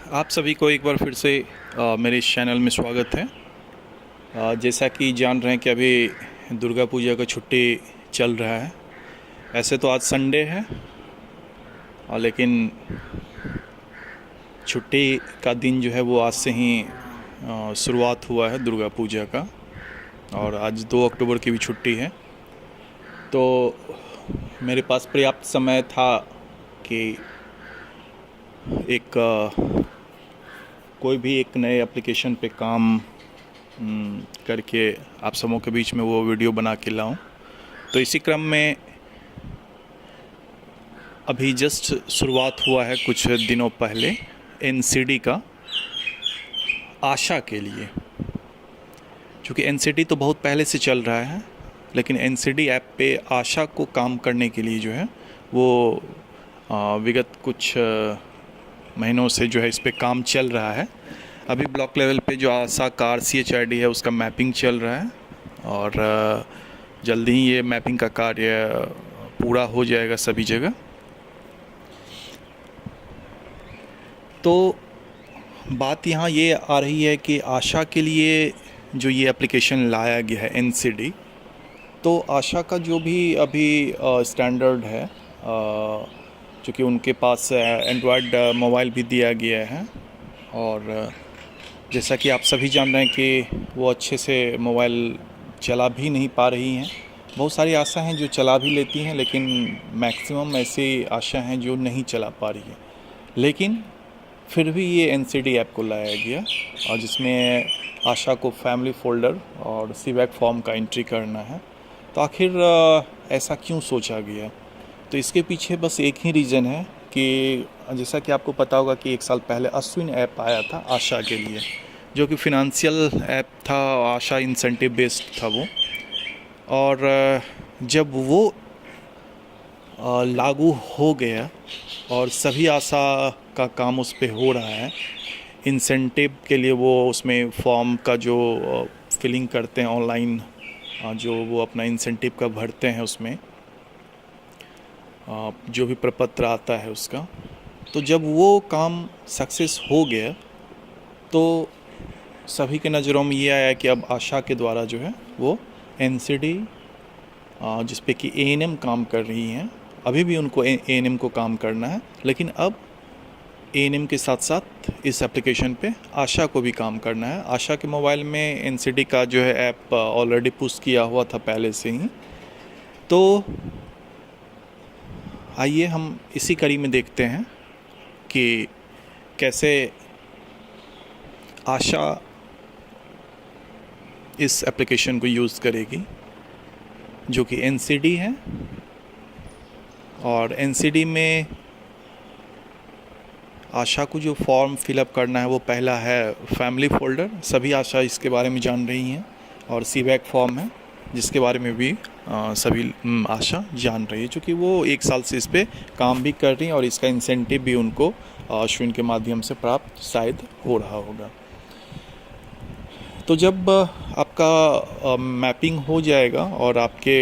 आप सभी को एक बार फिर से मेरे इस चैनल में स्वागत है। जैसा कि जान रहे हैं कि अभी दुर्गा पूजा का छुट्टी चल रहा है। ऐसे तो आज संडे है लेकिन छुट्टी का दिन जो है वो आज से ही शुरुआत हुआ है दुर्गा पूजा का। और आज 2 अक्टूबर की भी छुट्टी है, तो मेरे पास पर्याप्त समय था कि एक कोई भी एक नए एप्लीकेशन पे काम करके आप सबों के बीच में वो वीडियो बना के लाऊं। तो इसी क्रम में अभी जस्ट शुरुआत हुआ है कुछ दिनों पहले एनसीडी का आशा के लिए। क्योंकि एनसीडी तो बहुत पहले से चल रहा है, लेकिन एनसीडी ऐप पे आशा को काम करने के लिए जो है वो विगत कुछ महीनों से जो है इस पे काम चल रहा है। अभी ब्लॉक लेवल पे जो आशा का RCHID है उसका मैपिंग चल रहा है और जल्दी ही ये मैपिंग का कार्य पूरा हो जाएगा सभी जगह। तो बात यहाँ ये आ रही है कि आशा के लिए जो ये एप्लीकेशन लाया गया है एनसीडी, तो आशा का जो भी अभी स्टैंडर्ड है, चूँकि उनके पास एंड्रॉयड मोबाइल भी दिया गया है और जैसा कि आप सभी जान रहे हैं कि वो अच्छे से मोबाइल चला भी नहीं पा रही हैं। बहुत सारी आशा हैं जो चला भी लेती हैं, लेकिन मैक्सिमम ऐसी आशा हैं जो नहीं चला पा रही है। लेकिन फिर भी ये एनसीडी ऐप को लाया गया और जिसमें आशा को फैमिली फ़ोल्डर और सीवैक फॉर्म का एंट्री करना है। तो आखिर ऐसा क्यों सोचा गया? तो इसके पीछे बस एक ही रीज़न है कि जैसा कि आपको पता होगा कि 1 साल पहले अश्विन ऐप आया था आशा के लिए, जो कि फ़िनांशियल ऐप था, आशा इंसेंटिव बेस्ड था वो। और जब वो लागू हो गया और सभी आशा का काम उस पे हो रहा है, इंसेंटिव के लिए वो उसमें फॉर्म का जो फिलिंग करते हैं ऑनलाइन, जो वो अपना इंसेंटिव का भरते हैं, उसमें जो भी प्रपत्र आता है उसका, तो जब वो काम सक्सेस हो गया तो सभी के नज़रों में ये आया कि अब आशा के द्वारा जो है वो एनसीडी जिस पे कि एएनएम काम कर रही हैं, अभी भी उनको एएनएम को काम करना है, लेकिन अब एएनएम के साथ साथ इस एप्लीकेशन पे आशा को भी काम करना है। आशा के मोबाइल में एनसीडी का जो है ऐप ऑलरेडी पुश किया हुआ था पहले से ही। तो आइए हम इसी कड़ी में देखते हैं कि कैसे आशा इस एप्लीकेशन को यूज़ करेगी, जो कि एनसीडी है। और एनसीडी में आशा को जो फॉर्म फिलअप करना है वो पहला है फैमिली फ़ोल्डर, सभी आशा इसके बारे में जान रही हैं, और सीवैक फॉर्म है जिसके बारे में भी सभी आशा जान रही है, क्योंकि वो 1 साल से इस पे काम भी कर रही हैं और इसका इंसेंटिव भी उनको अश्विन के माध्यम से प्राप्त शायद हो रहा होगा। तो जब आपका मैपिंग हो जाएगा और आपके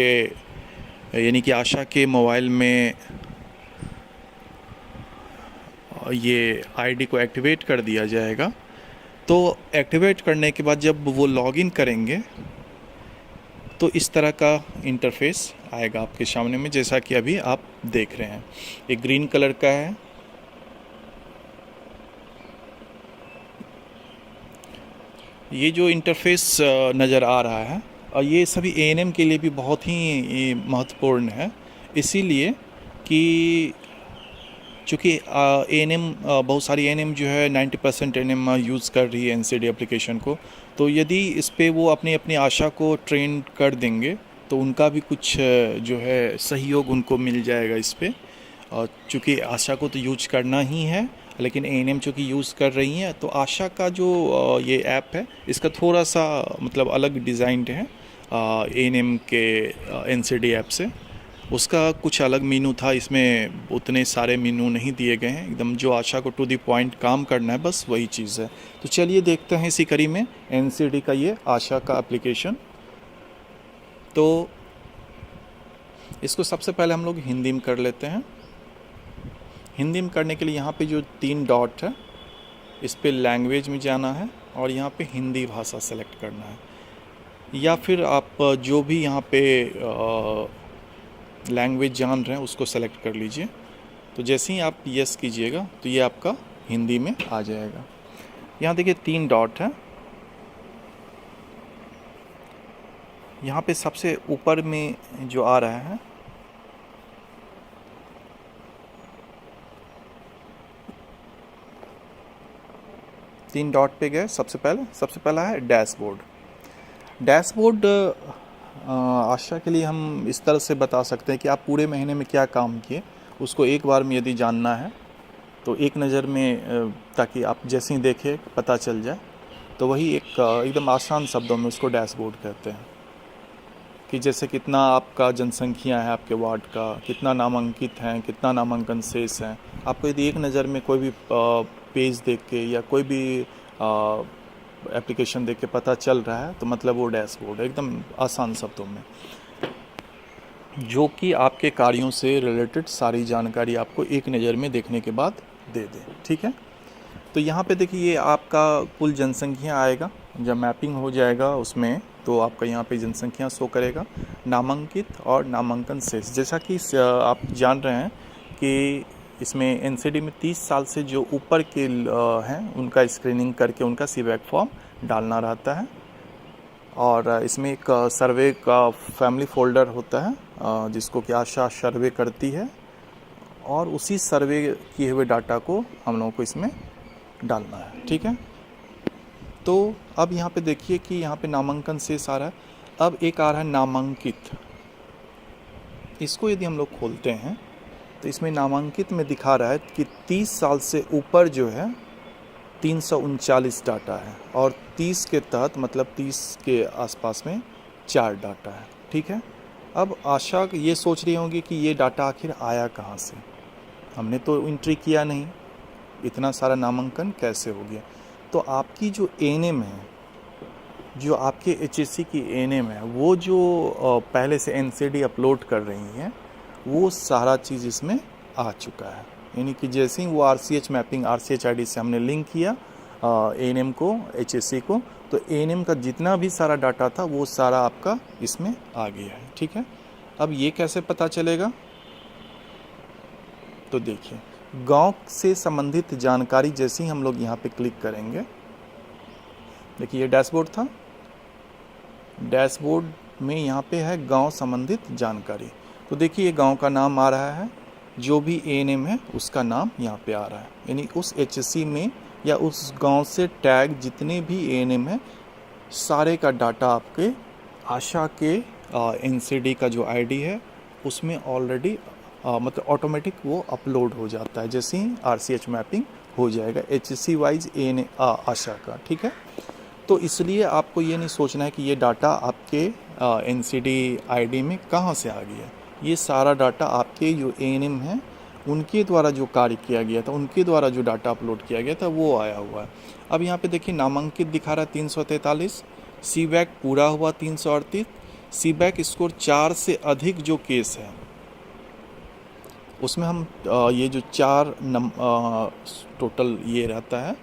यानी कि आशा के मोबाइल में ये आईडी को एक्टिवेट कर दिया जाएगा, तो एक्टिवेट करने के बाद जब वो लॉगिन करेंगे तो इस तरह का इंटरफेस आएगा आपके सामने में, जैसा कि अभी आप देख रहे हैं। एक ग्रीन कलर का है, ये जो इंटरफेस नज़र आ रहा है, और ये सभी एएनएम के लिए भी बहुत ही महत्वपूर्ण है, इसीलिए कि चूँकि एएनएम बहुत सारी एएनएम जो है 90% एएनएम यूज़ कर रही है एनसीडी एप्लीकेशन को। तो यदि इस पे वो अपनी अपनी आशा को ट्रेन कर देंगे तो उनका भी कुछ जो है सहयोग उनको मिल जाएगा इस पे। और चूँकि आशा को तो यूज करना ही है, लेकिन एएनएम चूँकि यूज़ कर रही हैं, तो आशा का जो ये ऐप है इसका थोड़ा सा मतलब अलग डिज़ाइन है एएनएम के एनसीडी ऐप से। उसका कुछ अलग मीनू था, इसमें उतने सारे मीनू नहीं दिए गए हैं, एकदम जो आशा को टू द पॉइंट काम करना है बस वही चीज़ है। तो चलिए देखते हैं इसी कड़ी में एनसीडी का ये आशा का एप्लीकेशन। तो इसको सबसे पहले हम लोग हिंदी में कर लेते हैं। हिंदी में करने के लिए यहाँ पे जो 3 डॉट है इस पे लैंग्वेज में जाना है और यहाँ पे हिंदी भाषा सेलेक्ट करना है, या फिर आप जो भी यहाँ पे लैंग्वेज जान रहे हैं उसको सेलेक्ट कर लीजिए। तो जैसे ही आप यस कीजिएगा तो ये आपका हिंदी में आ जाएगा। यहाँ देखिए 3 डॉट है, यहाँ पे सबसे ऊपर में जो आ रहा है तीन डॉट पे गए, सबसे पहला है डैशबोर्ड। डैशबोर्ड आशा के लिए हम इस तरह से बता सकते हैं कि आप पूरे महीने में क्या काम किए उसको एक बार में यदि जानना है तो एक नज़र में, ताकि आप जैसे ही देखें पता चल जाए, तो वही एकदम आसान शब्दों में उसको डैशबोर्ड कहते हैं। कि जैसे कितना आपका जनसंख्या है आपके वार्ड का, कितना नामांकित हैं, कितना नामांकन शेष हैं। आपको यदि एक नज़र में कोई भी पेज देख के या कोई भी एप्लीकेशन देख के पता चल रहा है तो मतलब वो डैशबोर्ड है, एकदम आसान शब्दों में, जो कि आपके कार्यों से रिलेटेड सारी जानकारी आपको एक नज़र में देखने के बाद दे दे। ठीक है, तो यहाँ पे देखिए ये आपका कुल जनसंख्या आएगा। जब मैपिंग हो जाएगा उसमें तो आपका यहाँ पे जनसंख्या शो करेगा, नामांकित और नामांकन शेष। जैसा कि आप जान रहे हैं कि इसमें एनसीडी में 30 साल से जो ऊपर के हैं उनका स्क्रीनिंग करके उनका सीवैक फॉर्म डालना रहता है। और इसमें एक सर्वे का फैमिली फोल्डर होता है जिसको कि आशा सर्वे करती है, और उसी सर्वे किए हुए डाटा को हम लोगों को इसमें डालना है। ठीक है, तो अब यहाँ पे देखिए कि यहाँ पे नामांकन शेष आ रहा है। अब एक आ रहा है नामांकित। इसको यदि हम लोग खोलते हैं तो इसमें नामांकित में दिखा रहा है कि 30 साल से ऊपर जो है 339 डाटा है, और 30 के तहत मतलब 30 के आसपास में 4 डाटा है। ठीक है, अब आशा ये सोच रही होंगी कि ये डाटा आखिर आया कहाँ से, हमने तो एंट्री किया नहीं, इतना सारा नामांकन कैसे हो गया। तो आपकी जो एएनएम है, जो आपके एचएससी की एएनएम है, वो जो पहले से एनसीडी अपलोड कर रही है, वो सारा चीज़ इसमें आ चुका है। यानी कि जैसे ही वो आरसीएच मैपिंग आरसीएच आईडी से हमने लिंक किया एएनएम को, एचएससी को, तो एएनएम का जितना भी सारा डाटा था वो सारा आपका इसमें आ गया है। ठीक है, अब ये कैसे पता चलेगा, तो देखिए गांव से संबंधित जानकारी जैसे ही हम लोग यहाँ पे क्लिक करेंगे, देखिए ये डैशबोर्ड था, डैशबोर्ड में यहाँ पे है गांव संबंधित जानकारी। तो देखिए ये गांव का नाम आ रहा है, जो भी एएनएम है उसका नाम यहाँ पे आ रहा है। यानी उस एचएससी में या उस गांव से टैग जितने भी एएनएम है सारे का डाटा आपके आशा के एनसीडी का जो आईडी है उसमें ऑलरेडी मतलब ऑटोमेटिक वो अपलोड हो जाता है जैसे ही आरसीएच मैपिंग हो जाएगा एचएससी वाइज आशा का। ठीक है, तो इसलिए आपको ये नहीं सोचना है कि ये डाटा आपके एनसीडी आईडी में कहाँ से आ गया। ये सारा डाटा आपके जो एएनएम हैं उनके द्वारा जो कार्य किया गया था, उनके द्वारा जो डाटा अपलोड किया गया था वो आया हुआ है। अब यहाँ पे देखिए नामांकित दिखा रहा है 343, सीवैक पूरा हुआ 338, सीवैक स्कोर 4 से अधिक जो केस है उसमें हम ये जो 4 टोटल ये रहता है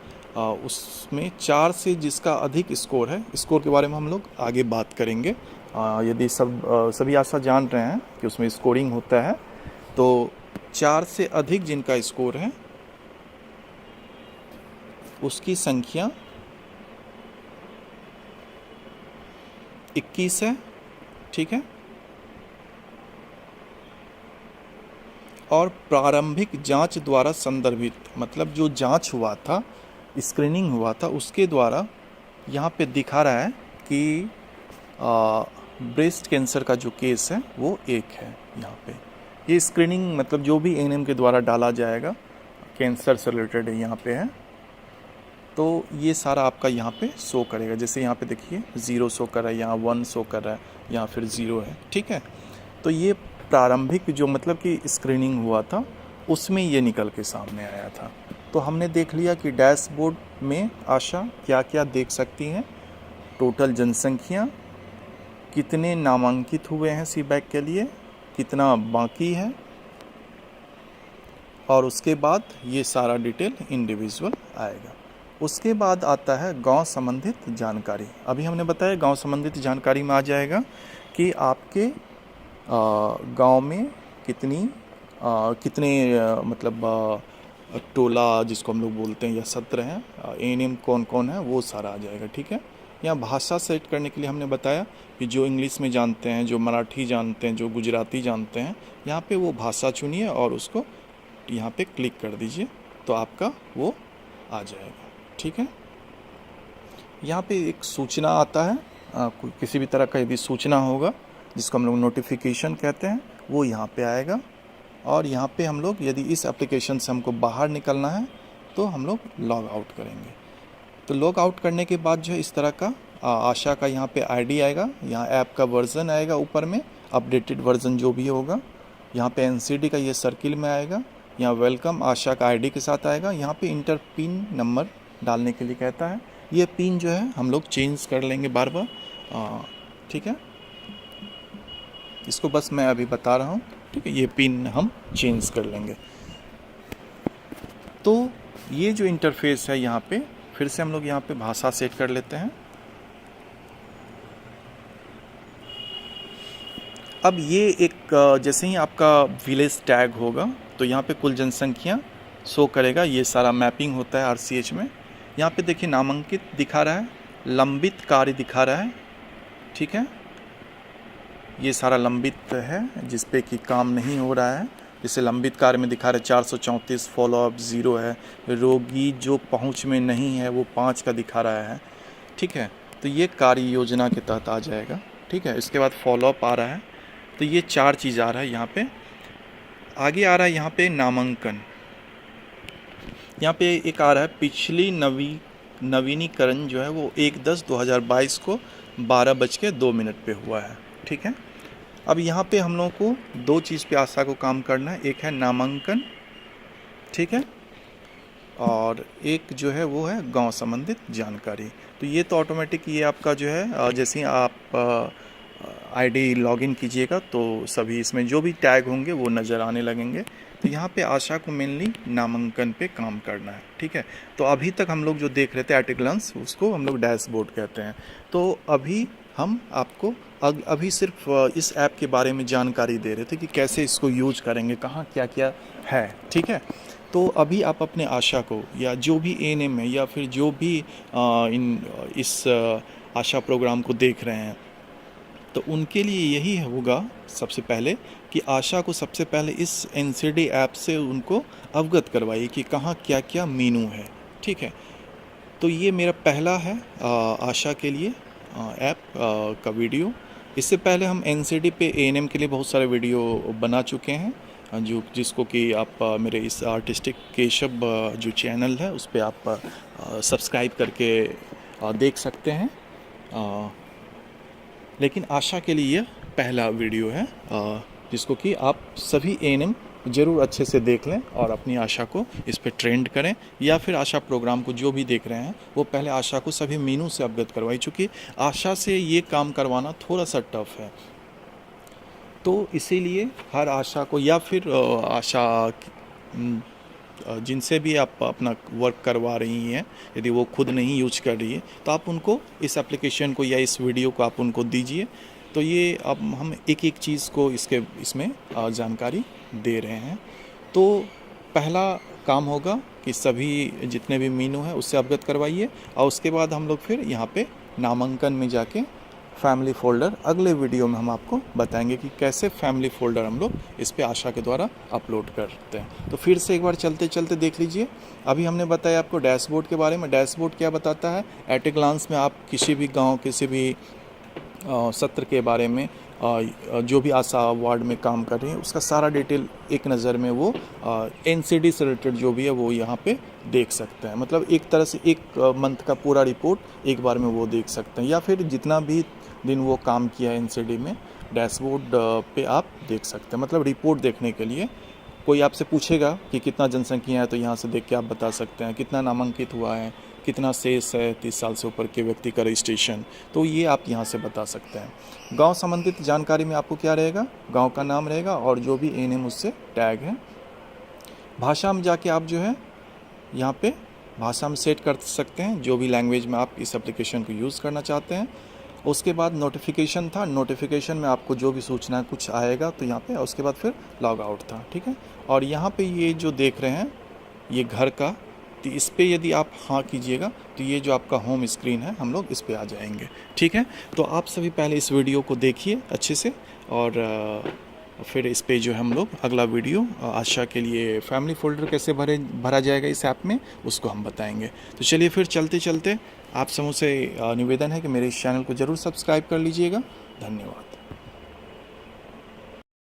उसमें 4 से जिसका अधिक स्कोर है, स्कोर के बारे में हम लोग आगे बात करेंगे। यदि सभी आशा जान रहे हैं कि उसमें स्कोरिंग होता है, तो 4 से अधिक जिनका स्कोर है उसकी संख्या 21 है। ठीक है, और प्रारंभिक जांच द्वारा संदर्भित मतलब जो जांच हुआ था, स्क्रीनिंग हुआ था, उसके द्वारा यहाँ पे दिखा रहा है कि ब्रेस्ट कैंसर का जो केस है वो 1 है। यहाँ पे ये स्क्रीनिंग मतलब जो भी एएनएम के द्वारा डाला जाएगा कैंसर से रिलेटेड यहाँ पे है, तो ये सारा आपका यहाँ पे शो करेगा। जैसे यहाँ पे देखिए 0 शो कर रहा है, यहाँ 1 शो कर रहा है, यहाँ फिर 0 है। ठीक है, तो ये प्रारंभिक जो मतलब कि स्क्रीनिंग हुआ था उसमें ये निकल के सामने आया था। तो हमने देख लिया कि डैशबोर्ड में आशा क्या क्या देख सकती हैं, टोटल जनसंख्या, कितने नामांकित हुए हैं सीबैक के लिए, कितना बाकी है, और उसके बाद ये सारा डिटेल इंडिविजुअल आएगा। उसके बाद आता है गांव संबंधित जानकारी। अभी हमने बताया गांव संबंधित जानकारी में आ जाएगा कि आपके गांव में कितने मतलब टोला जिसको हम लोग बोलते हैं या सत्र हैं, एएनएम कौन कौन है, वो सारा आ जाएगा। ठीक है। यहाँ भाषा सेट करने के लिए हमने बताया कि जो इंग्लिश में जानते हैं, जो मराठी जानते हैं, जो गुजराती जानते हैं, यहाँ पे वो भाषा चुनिए और उसको यहाँ पे क्लिक कर दीजिए तो आपका वो आ जाएगा। ठीक है। यहाँ पे एक सूचना आता है, किसी भी तरह का यदि सूचना होगा जिसको हम लोग नोटिफिकेशन कहते हैं, वो यहाँ पे आएगा। और यहाँ पे हम लोग यदि इस एप्लीकेशन से हमको बाहर निकलना है तो हम लोग लॉग आउट करेंगे। तो लॉग आउट करने के बाद जो है इस तरह का आशा का यहाँ पे आईडी आएगा, यहाँ ऐप का वर्जन आएगा, ऊपर में अपडेटेड वर्जन जो भी होगा, यहाँ पे एनसीडी का ये सर्किल में आएगा, यहाँ वेलकम आशा का आईडी के साथ आएगा। यहाँ पे इंटर पिन नंबर डालने के लिए कहता है, ये पिन जो है हम लोग चेंज कर लेंगे बार बार। ठीक है, इसको बस मैं अभी बता रहा हूँ। ठीक है, ये पिन हम चेंज कर लेंगे। तो ये जो इंटरफेस है यहाँ पे, फिर से हम लोग यहाँ पे भाषा सेट कर लेते हैं। अब ये एक जैसे ही आपका विलेज टैग होगा तो यहाँ पे कुल जनसंख्या शो करेगा। ये सारा मैपिंग होता है आरसीएच में। यहाँ पे देखिए नामांकित दिखा रहा है, लंबित कार्य दिखा रहा है। ठीक है, ये सारा लंबित है जिस पे कि काम नहीं हो रहा है। जैसे लंबित कार्य में दिखा रहा है 434, फॉलोअप 0 है, रोगी जो पहुंच में नहीं है वो 5 का दिखा रहा है। ठीक है, तो ये कार्य योजना के तहत आ जाएगा। ठीक है, इसके बाद फॉलोअप आ रहा है। तो ये 4 चीज़ आ रहा है यहाँ पे। आगे आ रहा है यहाँ पे नामांकन। यहाँ पे एक आ रहा है पिछली नवीनीकरण जो है वो 1/10/2022 को 12:02 पे हुआ है। ठीक है, अब यहाँ पे हम लोगों को 2 चीज़ पे आशा को काम करना है। एक है नामांकन, ठीक है, और एक जो है वो है गांव संबंधित जानकारी। तो ये तो ऑटोमेटिक ये आपका जो है जैसे ही आप आईडी लॉगिन कीजिएगा तो सभी इसमें जो भी टैग होंगे वो नज़र आने लगेंगे। तो यहाँ पे आशा को मेनली नामांकन पे काम करना है। ठीक है, तो अभी तक हम लोग जो देख रहे थे एट ए ग्लांस, उसको हम लोग डैशबोर्ड कहते हैं। तो अभी हम आपको अभी सिर्फ इस ऐप के बारे में जानकारी दे रहे थे कि कैसे इसको यूज करेंगे, कहाँ क्या क्या है। ठीक है, तो अभी आप अपने आशा को या जो भी एएनएम है या फिर जो भी इस आशा प्रोग्राम को देख रहे हैं, तो उनके लिए यही होगा सबसे पहले कि आशा को सबसे पहले इस एनसीडी ऐप से उनको अवगत करवाइए कि कहाँ क्या क्या मेनू है। ठीक है, तो ये मेरा पहला है आशा के लिए ऐप का वीडियो। इससे पहले हम एनसीडी पे एएनएम के लिए बहुत सारे वीडियो बना चुके हैं जिसको कि आप मेरे इस आर्टिस्टिक केशव जो चैनल है उस पर आप सब्सक्राइब करके देख सकते हैं। लेकिन आशा के लिए यह पहला वीडियो है जिसको कि आप सभी एएनएम ज़रूर अच्छे से देख लें और अपनी आशा को इस पर ट्रेंड करें, या फिर आशा प्रोग्राम को जो भी देख रहे हैं वो पहले आशा को सभी मेनू से अवगत करवाई, चूँकि आशा से ये काम करवाना थोड़ा सा टफ है। तो इसीलिए हर आशा को या फिर आशा जिनसे भी आप अपना वर्क करवा रही हैं, यदि वो खुद नहीं यूज कर रही है तो आप उनको इस एप्लीकेशन को या इस वीडियो को आप उनको दीजिए। तो ये अब हम एक एक चीज़ को इसमें जानकारी दे रहे हैं। तो पहला काम होगा कि सभी जितने भी मेनू है उससे अवगत करवाइए, और उसके बाद हम लोग फिर यहाँ पे नामांकन में जाके फैमिली फ़ोल्डर, अगले वीडियो में हम आपको बताएंगे कि कैसे फैमिली फ़ोल्डर हम लोग इस पे आशा के द्वारा अपलोड करते हैं। तो फिर से एक बार चलते चलते देख लीजिए। अभी हमने बताया आपको डैशबोर्ड के बारे में। डैशबोर्ड क्या बताता है, एट ए ग्लांस में आप किसी भी गांव, किसी भी सत्र के बारे में, जो भी आशा वार्ड में काम कर रही है उसका सारा डिटेल एक नज़र में वो एनसीडी से रिलेटेड जो भी है वो यहाँ पे देख सकते हैं। मतलब एक तरह से एक मंथ का पूरा रिपोर्ट एक बार में वो देख सकते हैं, या फिर जितना भी दिन वो काम किया है एनसीडी में डैशबोर्ड पे आप देख सकते हैं। मतलब रिपोर्ट देखने के लिए कोई आपसे पूछेगा कि कितना जनसंख्या है तो यहाँ से देख के आप बता सकते हैं, कितना नामांकित हुआ है, कितना शेष है 30 साल से ऊपर के व्यक्ति का रजिस्ट्रेशन, तो ये आप यहाँ से बता सकते हैं। गांव संबंधित जानकारी में आपको क्या रहेगा, गांव का नाम रहेगा और जो भी एएनएम उससे टैग है। भाषा में जाके आप जो है यहाँ पे भाषा में सेट कर सकते हैं, जो भी लैंग्वेज में आप इस एप्लीकेशन को यूज़ करना चाहते हैं। उसके बाद नोटिफिकेशन था, नोटिफिकेशन में आपको जो भी सूचना कुछ आएगा तो यहाँ पे, उसके बाद फिर लॉग आउट था, ठीक है। और यहाँ पे ये जो देख रहे हैं ये घर का, तो इस पर यदि आप हाँ कीजिएगा तो ये जो आपका होम स्क्रीन है हम लोग इस पे आ जाएंगे, ठीक है। तो आप सभी पहले इस वीडियो को देखिए अच्छे से, और फिर इस पे जो है हम लोग अगला वीडियो आशा के लिए फैमिली फोल्डर कैसे भरा जाएगा इस ऐप में, उसको हम बताएंगे। तो चलिए फिर चलते चलते आप समूह से निवेदन है कि मेरे इस चैनल को ज़रूर सब्सक्राइब कर लीजिएगा। धन्यवाद।